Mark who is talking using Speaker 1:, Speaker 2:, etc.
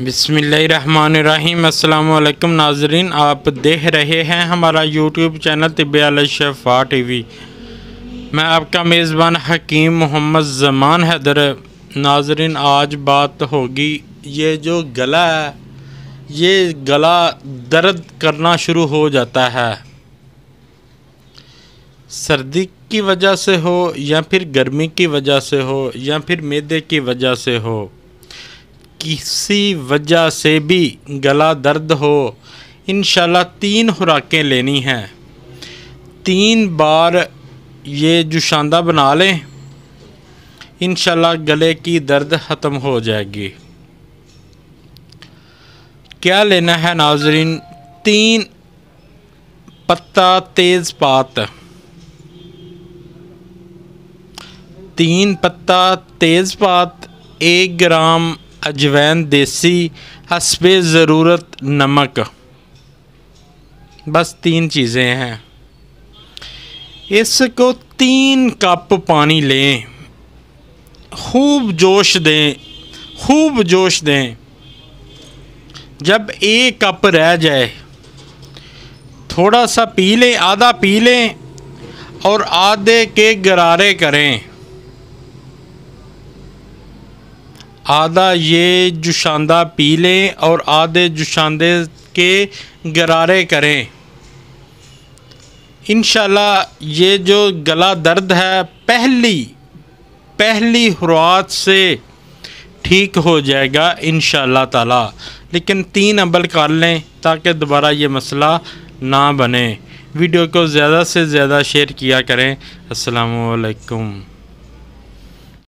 Speaker 1: बिस्मिल्लाहिर्रहमानिर्रहीम। अस्सलामु अलैकुम नाज़रीन, आप देख रहे हैं हमारा यूट्यूब चैनल तिब्बे-अल-शफ़ा टीवी। मैं आपका मेज़बान हकीम मोहम्मद ज़मान हैदर। नाज़रीन, आज बात होगी, ये जो गला है, ये गला दर्द करना शुरू हो जाता है, सर्दी की वजह से हो या फिर गर्मी की वजह से हो या फिर मैदे की वजह से हो, किसी वजह से भी गला दर्द हो, इंशाल्लाह 3 खुराकें लेनी हैं। 3 बार ये जुशांदा बना लें, इंशाल्लाह गले की दर्द ख़त्म हो जाएगी। क्या लेना है नाज़रीन? 3 पत्ता तेज़पात, 3 पत्ता तेज़पात, 1 ग्राम अजवैन देसी, हस्बे ज़रूरत नमक, बस 3 चीज़ें हैं। इसको 3 कप पानी लें, खूब जोश दें, खूब जोश दें। जब 1 कप रह जाए, थोड़ा सा पी लें, आधा पी लें और आधे के गरारे करें। आधा ये जुशांदा पी लें और आधे जुशांदे के गरारे करें। इंशाल्लाह ये जो गला दर्द है, पहली खुराक से ठीक हो जाएगा इंशाल्लाह ताला। लेकिन 3 अमल कर लें ताकि दोबारा ये मसला ना बने। वीडियो को ज़्यादा से ज़्यादा शेयर किया करें। अस्सलामु अलैकुम।